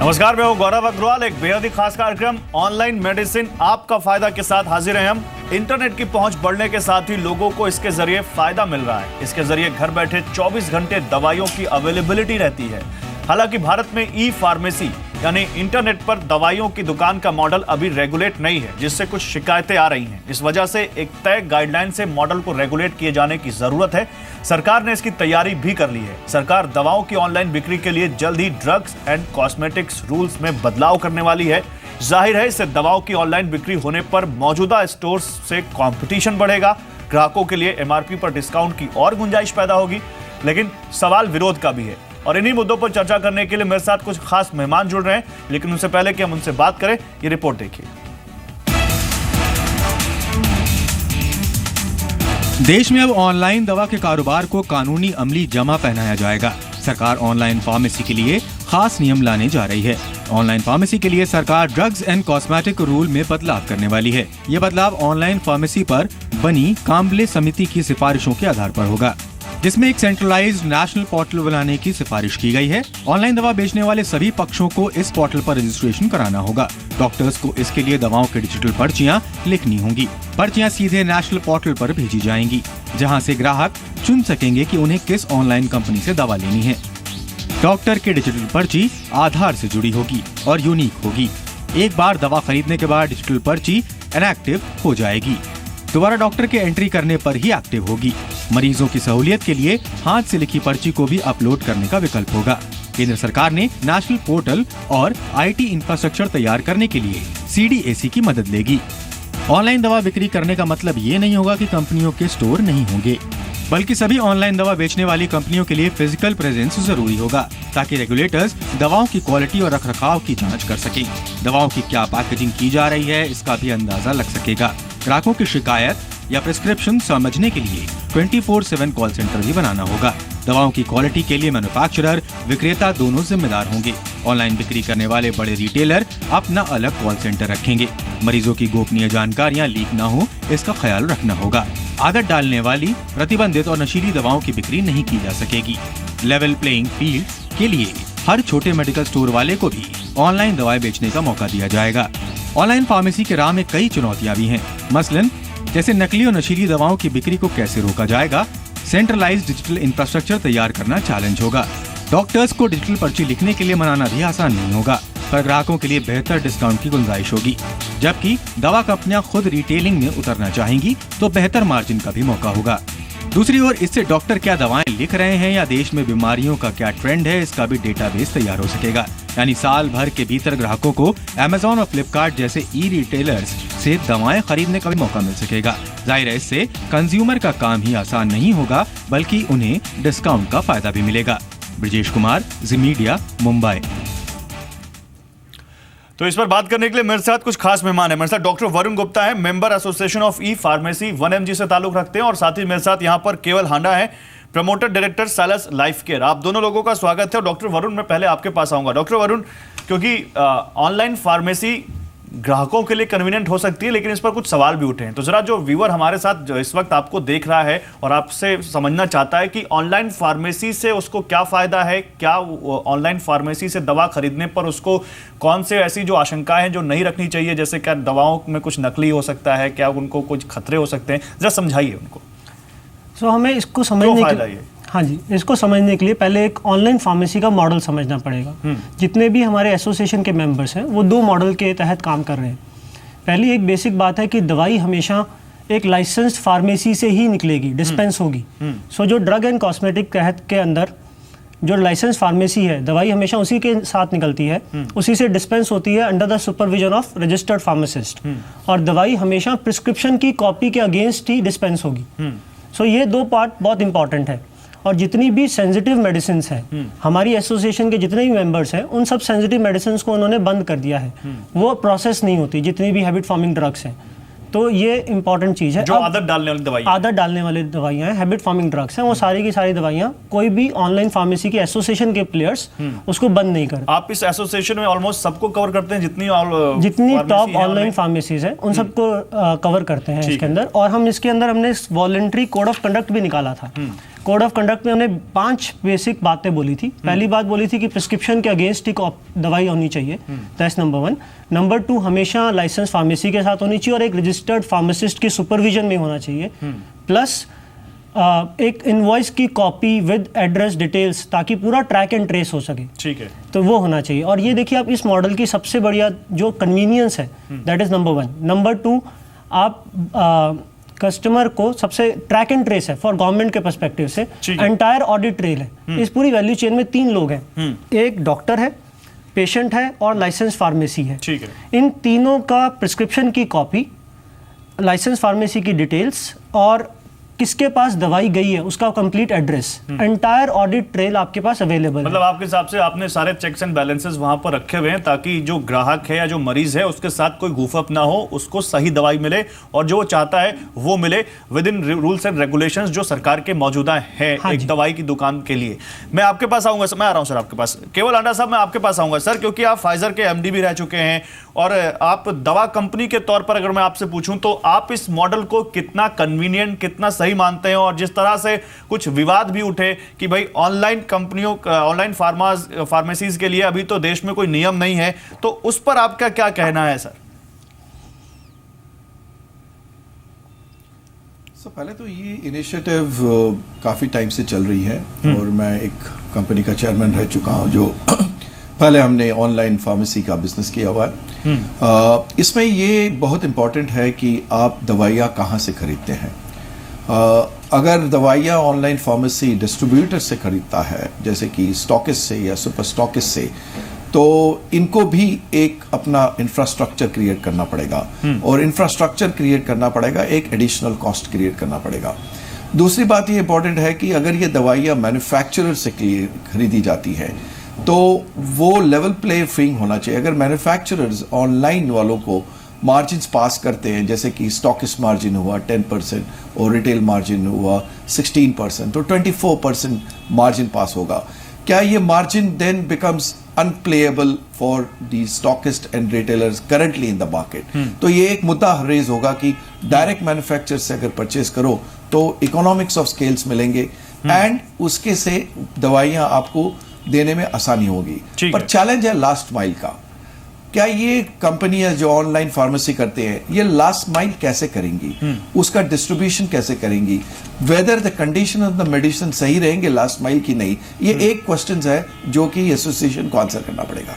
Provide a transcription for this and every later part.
नमस्कार, मैं हूं गौरव अग्रवाल। एक बेहद ही खास कार्यक्रम ऑनलाइन मेडिसिन आपका फायदा के साथ हाजिर हैं हम। इंटरनेट की पहुंच बढ़ने के साथ ही लोगों को इसके जरिए फायदा मिल रहा है। इसके जरिए घर बैठे 24 घंटे दवाइयों की अवेलेबिलिटी रहती है। हालांकि भारत में ई फार्मेसी यानी इंटरनेट पर दवाइयों की दुकान का मॉडल अभी रेगुलेट नहीं है, जिससे कुछ शिकायतें आ रही हैं। इस वजह से एक तय गाइडलाइन से मॉडल को रेगुलेट किए जाने की जरूरत है। सरकार ने इसकी तैयारी भी कर ली है। सरकार दवाओं की ऑनलाइन बिक्री के लिए जल्द ही ड्रग्स एंड कॉस्मेटिक्स रूल्स में बदलाव करने वाली है। जाहिर है, इससे दवाओं की ऑनलाइन बिक्री होने पर मौजूदा स्टोर्स से कंपटीशन बढ़ेगा, ग्राहकों के लिए एमआरपी पर डिस्काउंट की और गुंजाइश पैदा होगी। लेकिन सवाल विरोध का भी है और इन्हीं मुद्दों पर चर्चा करने के लिए मेरे साथ कुछ खास मेहमान जुड़ रहे हैं। लेकिन उससे पहले कि हम उनसे बात करें, ये रिपोर्ट देखिए। देश में अब ऑनलाइन दवा के कारोबार को कानूनी अमली जमा पहनाया जाएगा। सरकार ऑनलाइन फार्मेसी के लिए खास नियम लाने जा रही है। ऑनलाइन फार्मेसी के लिए सरकार ड्रग्स एंड कॉस्मेटिक रूल में बदलाव करने वाली है। ये बदलाव ऑनलाइन फार्मेसी पर बनी काम्बले समिति की सिफारिशों के आधार पर होगा, जिसमें एक सेंट्रलाइज्ड नेशनल पोर्टल बनाने की सिफारिश की गई है। ऑनलाइन दवा बेचने वाले सभी पक्षों को इस पोर्टल पर रजिस्ट्रेशन कराना होगा। डॉक्टर्स को इसके लिए दवाओं की डिजिटल पर्चियां लिखनी होंगी। पर्चियां सीधे नेशनल पोर्टल पर भेजी जाएंगी, जहां से ग्राहक चुन सकेंगे कि उन्हें किस ऑनलाइन कंपनी से दवा लेनी है। डॉक्टर की डिजिटल पर्ची आधार से जुड़ी होगी और यूनिक होगी। एक बार दवा खरीदने के बाद डिजिटल पर्ची इनएक्टिव हो जाएगी। दोबारा डॉक्टर के एंट्री करने पर ही एक्टिव होगी। मरीजों की सहूलियत के लिए हाथ से लिखी पर्ची को भी अपलोड करने का विकल्प होगा। केंद्र सरकार ने नेशनल पोर्टल और आईटी इंफ्रास्ट्रक्चर तैयार करने के लिए सीडीएसी की मदद लेगी। ऑनलाइन दवा बिक्री करने का मतलब ये नहीं होगा कि कंपनियों के स्टोर नहीं होंगे, बल्कि सभी ऑनलाइन दवा बेचने वाली कंपनियों के लिए फिजिकल प्रेजेंस जरूरी होगा, ताकि रेगुलेटर्स दवाओं की क्वालिटी और रखरखाव की जांच कर सकें। दवाओं की क्या पैकेजिंग की जा रही है, इसका भी अंदाजा लग सकेगा। ग्राहकों की शिकायत या प्रिस्क्रिप्शन समझने के लिए 24/7 कॉल सेंटर भी बनाना होगा। दवाओं की क्वालिटी के लिए मैन्युफैक्चरर, विक्रेता दोनों जिम्मेदार होंगे। ऑनलाइन बिक्री करने वाले बड़े रिटेलर अपना अलग कॉल सेंटर रखेंगे। मरीजों की गोपनीय जानकारियां लीक न हो, इसका ख्याल रखना होगा। आदत डालने वाली, प्रतिबंधित और नशीली दवाओं की बिक्री नहीं की जा सकेगी। लेवल प्लेइंग फील्ड के लिए हर छोटे मेडिकल स्टोर वाले को भी ऑनलाइन दवाएं बेचने का मौका दिया जाएगा। ऑनलाइन फार्मेसी के राह में कई चुनौतियां भी हैं। मसलन जैसे नकली और नशीली दवाओं की बिक्री को कैसे रोका जाएगा। सेंट्रलाइज्ड डिजिटल इंफ्रास्ट्रक्चर तैयार करना चैलेंज होगा। डॉक्टर्स को डिजिटल पर्ची लिखने के लिए मनाना भी आसान नहीं होगा, पर ग्राहकों के लिए बेहतर डिस्काउंट की गुंजाइश होगी। जबकि दवा कंपनियां खुद रिटेलिंग में उतरना चाहेंगी तो बेहतर मार्जिन का भी मौका होगा। दूसरी ओर इससे डॉक्टर क्या दवाएं लिख रहे हैं या देश में बीमारियों का क्या ट्रेंड है, इसका भी डेटाबेस तैयार हो सकेगा। यानी साल भर के भीतर ग्राहकों को अमेज़न और फ्लिपकार्ट जैसे ई रिटेलर्स से दवाएं खरीदने का भी मौका मिल सकेगा। जाहिर है, इससे कंज्यूमर का काम ही आसान नहीं होगा, बल्कि उन्हें डिस्काउंट का फायदा भी मिलेगा। ब्रजेश कुमार, जी मीडिया, मुंबई। तो इस पर बात करने के लिए मेरे साथ कुछ खास मेहमान है। मेरे साथ डॉक्टर वरुण गुप्ता है, member association of E pharmacy 1mg से ताल्लुक रखते हैं, और साथ ही मेरे साथ यहाँ पर केवल हांडा है, प्रमोटर डायरेक्टर सैलस लाइफ केयर। आप दोनों लोगों का स्वागत है। डॉक्टर वरुण, मैं पहले आपके पास आऊंगा। डॉक्टर वरुण, क्योंकि ऑनलाइन फार्मेसी ग्राहकों के लिए कन्वीनियंट हो सकती है, लेकिन इस पर कुछ सवाल भी उठे हैं। तो जरा जो व्यूअर हमारे साथ जो इस वक्त आपको देख रहा है और आपसे समझना चाहता है कि ऑनलाइन फार्मेसी से उसको क्या फायदा है, क्या ऑनलाइन फार्मेसी से दवा खरीदने पर उसको कौन से ऐसी जो आशंकाएं हैं जो नहीं रखनी चाहिए, जैसे क्या दवाओं में कुछ नकली हो सकता है, क्या उनको कुछ खतरे हो सकते हैं, जरा समझाइए उनको। हमें इसको इसको समझने के लिए पहले एक ऑनलाइन फार्मेसी का मॉडल समझना पड़ेगा। जितने भी हमारे एसोसिएशन के मेंबर्स हैं वो 2 मॉडल के तहत काम कर रहे हैं। पहली एक बेसिक बात है कि दवाई हमेशा एक लाइसेंस्ड फार्मेसी से ही निकलेगी, डिस्पेंस होगी। जो ड्रग एंड कॉस्मेटिक तहत के अंदर जो लाइसेंस फार्मेसी है, दवाई हमेशा उसी के साथ निकलती है, उसी से डिस्पेंस होती है under the supervision of registered pharmacist, और दवाई हमेशा प्रिस्क्रिप्शन की कॉपी के अगेंस्ट ही डिस्पेंस होगी। ये 2 पार्ट बहुत इंपॉर्टेंट है। और जितनी भी सेंसिटिव मेडिसिन हैं, हमारी एसोसिएशन के जितने भी मेंबर्स हैं, उन सब सेंसिटिव मेडिसिन को उन्होंने बंद कर दिया है। वो प्रोसेस नहीं होती, जितनी भी हैबिट फॉर्मिंग ड्रग्स हैं। तो ये इंपॉर्टेंट चीज़ है। जो आदत डालने वाली दवाइयाँ हैं, हैबिट फॉर्मिंग ड्रग्स हैं, वो सारी की सारी दवाइयाँ कोई भी ऑनलाइन फार्मेसी की एसोसिएशन के प्लेयर्स उसको बंद नहीं करते। आप इस एसोसिएशन में ऑलमोस्ट सबको कवर करते हैं, जितनी टॉप ऑनलाइन फार्मेसीज हैं उन सबको कवर करते हैं इसके अंदर। और हम इसके अंदर हमने वॉलंटरी कोड ऑफ कंडक्ट भी निकाला था। कोड ऑफ कंडक्ट में उन्होंने 5 बेसिक बातें बोली थी। पहली बात बोली थी कि प्रिस्क्रिप्शन के अगेंस्ट ही दवाई होनी चाहिए, दैट्स नंबर 1। नंबर 2, हमेशा लाइसेंस फार्मेसी के साथ होनी चाहिए और एक रजिस्टर्ड फार्मासिस्ट की सुपरविजन में होना चाहिए। प्लस एक इनवॉइस की कॉपी विद एड्रेस डिटेल्स, ताकि पूरा ट्रैक एंड ट्रेस हो सके। ठीक है, तो वो होना चाहिए। और ये देखिए आप इस मॉडल की सबसे बढ़िया जो कन्वीनियंस है, दैट इज नंबर 1। नंबर 2, आप कस्टमर को सबसे ट्रैक एंड ट्रेस है फॉर गवर्नमेंट के पर्सपेक्टिव से, एंटायर ऑडिट ट्रेल है। इस पूरी वैल्यू चेन में 3 लोग हैं, एक डॉक्टर है, पेशेंट है और लाइसेंस फार्मेसी है। ठीक है, इन तीनों का प्रिस्क्रिप्शन की कॉपी, लाइसेंस फार्मेसी की डिटेल्स और किसके पास दवाई गई है उसका complete address, entire audit trail आपके पास अवेलेबल है। मतलब आपके हिसाब से आपने सारे चेक्स एंड बैलेंसेस वहां पर रखे हुए हैं ताकि जो ग्राहक है या जो मरीज है उसके साथ कोई गूफअप ना हो, उसको सही दवाई मिले और जो वो चाहता है वो मिले with in rules and regulations जो सरकार के मौजूदा है। हाँ एक दवाई की दुकान के लिए मैं आपके पास आऊंगा, मैं आ रहा हूं सर आपके पास। केवल आंडा साहब, मैं आपके पास आऊंगा सर, क्योंकि आप फाइजर के एमडी भी रह चुके हैं और आप दवा कंपनी के तौर पर अगर मैं आपसे पूछूं तो आप इस मॉडल को कितना कन्वीनियंट, कितना सही मानते हैं? और जिस तरह से कुछ विवाद भी उठे कि भाई ऑनलाइन कंपनियों, ऑनलाइन फार्मेसीज के लिए अभी तो देश में कोई नियम नहीं है, तो उस पर आपका क्या कहना है सर? पहले तो ये इनिशिएटिव काफ़ी टाइम से चल रही है और मैं एक कंपनी का चेयरमैन रह चुका हूं जो पहले हमने ऑनलाइन फार्मेसी का बिजनेस किया हुआ है। इसमें ये बहुत इम्पोर्टेंट है कि आप दवाइयाँ कहाँ से खरीदते हैं। अगर दवाइयाँ ऑनलाइन फार्मेसी डिस्ट्रीब्यूटर से खरीदता है, जैसे कि स्टॉकिस्ट से या सुपर स्टॉकिस्ट से, तो इनको भी एक अपना इंफ्रास्ट्रक्चर क्रिएट करना पड़ेगा और इंफ्रास्ट्रक्चर क्रिएट करना पड़ेगा, एक एडिशनल कॉस्ट क्रिएट करना पड़ेगा। दूसरी बात ये इंपॉर्टेंट है कि अगर ये दवाइयाँ मैन्युफैक्चरर से खरीदी जाती है तो वो लेवल प्ले फील्ड होना चाहिए। अगर मैन्युफैक्चरर्स ऑनलाइन वालों को मार्जिन्स पास करते हैं, जैसे कि स्टॉकिस्ट मार्जिन हुआ 10% और रिटेल मार्जिन हुआ 16%, तो 24% मार्जिन पास होगा। क्या ये margin then becomes unplayable for the stockist and retailers currently in the market? तो ये एक मुद्दा रेज होगा कि डायरेक्ट मैन्युफैक्चरर से अगर परचेज करो तो इकोनॉमिक्स ऑफ स्केल्स मिलेंगे एंड उसके से दवाइयाँ आपको देने में आसानी होगी। पर चैलेंज है लास्ट माइल का। क्या ये कंपनियां जो ऑनलाइन फार्मेसी करते हैं ये लास्ट माइल कैसे करेंगी, उसका डिस्ट्रीब्यूशन कैसे करेंगी, whether the condition of the medicine सही रहेंगे लास्ट माइल की नहीं, ये एक क्वेश्चन है जो कि एसोसिएशन को आंसर करना पड़ेगा।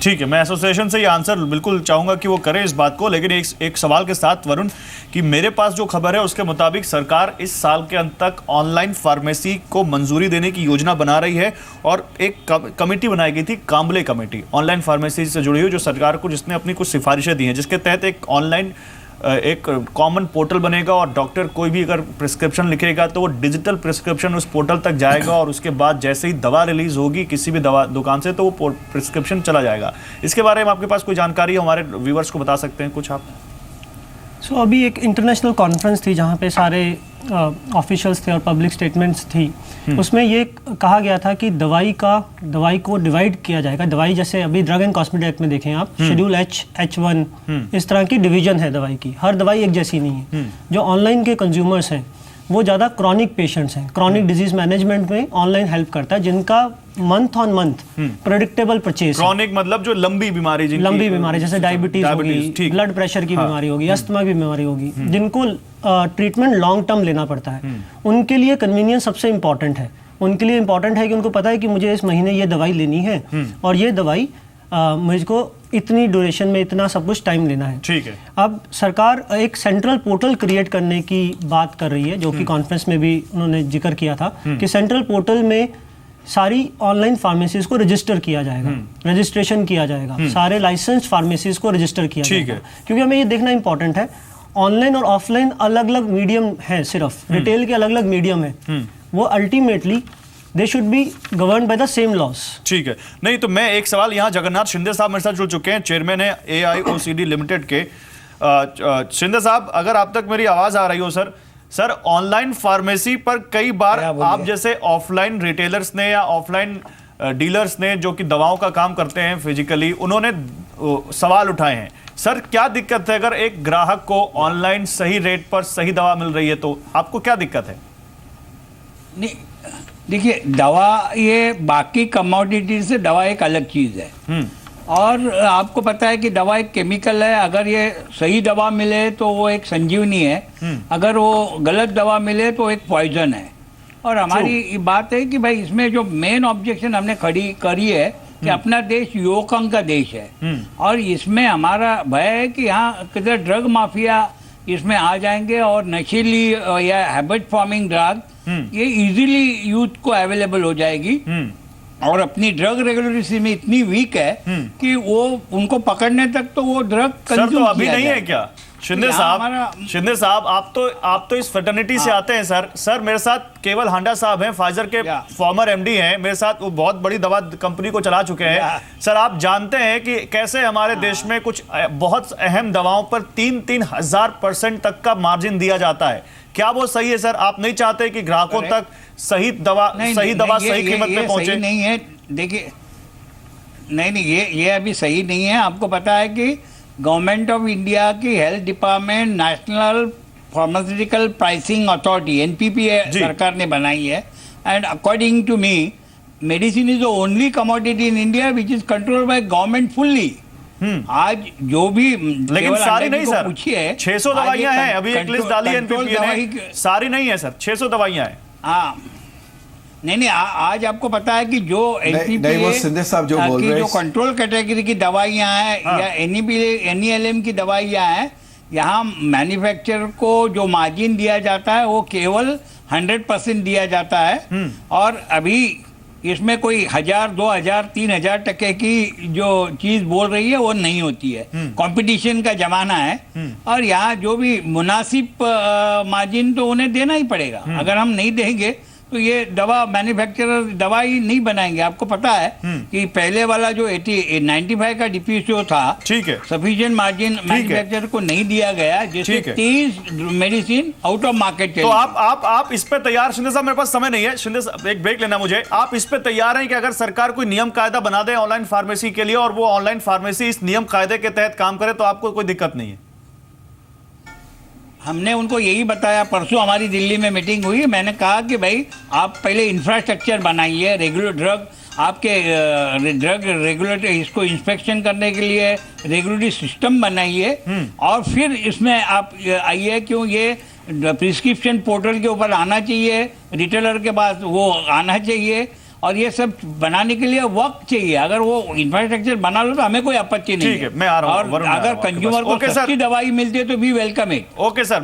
ठीक है, मैं एसोसिएशन से ये आंसर बिल्कुल चाहूंगा कि वो करे इस बात को, लेकिन एक सवाल के साथ वरुण, कि मेरे पास जो खबर है उसके मुताबिक सरकार इस साल के अंत तक ऑनलाइन फार्मेसी को मंजूरी देने की योजना बना रही है और एक कमेटी बनाई गई थी, कांबले कमेटी, ऑनलाइन फार्मेसी से जुड़ी हुई, जो सरकार को जिसने अपनी कुछ सिफारिशें दी हैं, जिसके तहत एक ऑनलाइन एक कॉमन पोर्टल बनेगा और डॉक्टर कोई भी अगर प्रिस्क्रिप्शन लिखेगा तो वो डिजिटल प्रिस्क्रिप्शन उस पोर्टल तक जाएगा और उसके बाद जैसे ही दवा रिलीज होगी किसी भी दवा दुकान से तो वो प्रिस्क्रिप्शन चला जाएगा। इसके बारे में आपके पास कोई जानकारी हमारे व्यूअर्स को बता सकते हैं कुछ आप? सो अभी एक इंटरनेशनल कॉन्फ्रेंस थी जहाँ पे सारे ऑफिशियल्स थे और पब्लिक स्टेटमेंट्स थी। उसमें ये कहा गया था कि दवाई को डिवाइड किया जाएगा। दवाई जैसे अभी ड्रग एंड कॉस्मेटिक एक्ट में देखें आप, शेड्यूल H1 इस तरह की डिवीजन है दवाई की, हर दवाई एक जैसी नहीं है। जो ऑनलाइन के कंज्यूमर्स हैं वो ज़्यादा क्रॉनिक पेशेंट्स हैं, क्रॉनिक डिजीज मैनेजमेंट में ऑनलाइन हेल्प करता है, जिनका month on month predictable purchase. Chronic मतलब जो लंबी बीमारी जैसे डायबिटीज होगी, ब्लड प्रेशर की बीमारी होगी, अस्थमा की बीमारी होगी, जिनको ट्रीटमेंट लॉन्ग टर्म लेना पड़ता है, उनके लिए कन्वीनियंस सबसे इंपॉर्टेंट है। उनके लिए इंपॉर्टेंट है कि उनको पता है कि मुझे इस महीने ये दवाई लेनी है और ये दवाई मुझको इतनी ड्यूरेशन में इतना सब कुछ टाइम लेना है। ठीक है। अब सरकार एक सेंट्रल पोर्टल क्रिएट करने की बात कर रही है, जो कि कॉन्फ्रेंस में भी उन्होंने जिक्र किया था कि सेंट्रल पोर्टल में सारी ऑनलाइन फार्मेसीज को रजिस्टर किया जाएगा, रजिस्ट्रेशन किया जाएगा, सारे लाइसेंस फार्मेसीज को रजिस्टर किया जाएगा। क्योंकि हमें ये देखना इंपॉर्टेंट है, ऑनलाइन और ऑफलाइन अलग अलग मीडियम है, सिर्फ रिटेल के अलग अलग मीडियम है, वो ultimately they should be govern by the same loss. ठीक है। नहीं तो मैं एक सवाल यहाँ, जगन्नाथ शिंदे साहब मेरे साथ जुड़ चुके हैं, चेयरमैन है AIOCD लिमिटेड के। शिंदे साहब, अगर आप तक मेरी आवाज आ रही हो सर, ऑनलाइन फार्मेसी पर कई बार आप जैसे ऑफलाइन रिटेलर्स ने या ऑफलाइन डीलर्स ने जो कि दवाओं का काम करते हैं फिजिकली, उन्होंने सवाल उठाए हैं। सर, क्या दिक्कत है अगर एक ग्राहक को ऑनलाइन सही रेट पर सही दवा मिल रही है तो आपको क्या दिक्कत है? नहीं, देखिए दवा ये बाकी कमोडिटी से दवा एक अलग चीज़ है। और आपको पता है कि दवा एक केमिकल है, अगर ये सही दवा मिले तो वो एक संजीवनी है, अगर वो गलत दवा मिले तो एक पॉइजन है। और हमारी बात है कि भाई इसमें जो मेन ऑब्जेक्शन हमने खड़ी करी है कि अपना देश युवकों का देश है, और इसमें हमारा भय है कि यहाँ किधर ड्रग माफिया इसमें आ जाएंगे और नशीली या हैबिट फॉर्मिंग ड्रग ये इजीली यूथ को अवेलेबल हो जाएगी। और अपनी ड्रग रेगुलेटरी में इतनी वीक है कि वो उनको पकड़ने तक तो वो ड्रग सर तो अभी नहीं है क्या शिंदे साहब? आप तो इस फेटर्निटी से आते हैं सर। सर मेरे साथ केवल हांडा साहब हैं, फाइजर के फॉर्मर एमडी हैं मेरे साथ, वो बहुत बड़ी दवा कंपनी को चला चुके हैं। सर आप जानते हैं कि कैसे हमारे देश में कुछ बहुत अहम दवाओं पर 3,000% तक का मार्जिन दिया जाता है। क्या वो सही है सर? आप नहीं चाहते कि ग्राहकों तक सही दवा सही कीमत पे पहुंचे? नहीं है, देखिए नहीं ये अभी सही नहीं है। आपको पता है कि गवर्नमेंट ऑफ इंडिया की health department national pharmaceutical pricing authority NPP सरकार ने बनाई है, and according to me medicine is the only commodity in India which is controlled by government fully. आज जो भी लेकिन सारी नहीं सर, पूछिए 600 दवाइयां हैं, अभी एक लिस्ट डाली है एनपीपी ने, सारी नहीं है सर, 600 दवाइयां हैं। हाँ नहीं आज आपको पता है कि जो जो कंट्रोल कैटेगरी की दवाइयां हैं या NELM की दवाइयां हैं, यहाँ मैन्युफैक्चरर को जो मार्जिन दिया जाता है वो केवल 100% दिया जाता है। और अभी इसमें कोई 1,000, 2,000, 3,000 टके की जो चीज बोल रही है वो नहीं होती है। कंपटीशन का जमाना है और यहाँ जो भी मुनासिब मार्जिन तो उन्हें देना ही पड़ेगा। अगर हम नहीं देंगे तो ये दवा मैन्युफैक्चरर दवाई नहीं बनाएंगे। आपको पता है कि पहले वाला जो 95 का DPCO था, ठीक है, सफिशिएंट मार्जिन मैन्युफैक्चरर को नहीं दिया गया, जिससे 30 मेडिसिन आउट ऑफ मार्केट। तो आप इस पे तैयार? शिंदे साहब मेरे पास समय नहीं है, शिंदे साहब एक ब्रेक लेना मुझे। आप इस पे तैयार हैं कि अगर सरकार कोई नियम कायदा बना दे ऑनलाइन फार्मेसी के लिए और वो ऑनलाइन फार्मेसी इस नियम कायदे के तहत काम करे तो आपको कोई दिक्कत नहीं है? हमने उनको यही बताया, परसों हमारी दिल्ली में मीटिंग हुई, मैंने कहा कि भाई आप पहले इंफ्रास्ट्रक्चर बनाइए, रेगुलर ड्रग आपके ड्रग रेगुलेटर इसको इंस्पेक्शन करने के लिए रेगुलेटरी सिस्टम बनाइए, और फिर इसमें आप आइए। क्यों ये प्रिस्क्रिप्शन पोर्टल के ऊपर आना चाहिए, रिटेलर के पास वो आना चाहिए, और ये सब बनाने के लिए वक्त चाहिए। अगर वो इंफ्रास्ट्रक्चर बना लो तो हमें कोई आपत्ति नहीं है। ठीक है, मैं आ रहा हूं। और अगर कंज्यूमर को सस्ती दवाई मिलती है तो भी वेलकम इट। Okay sir.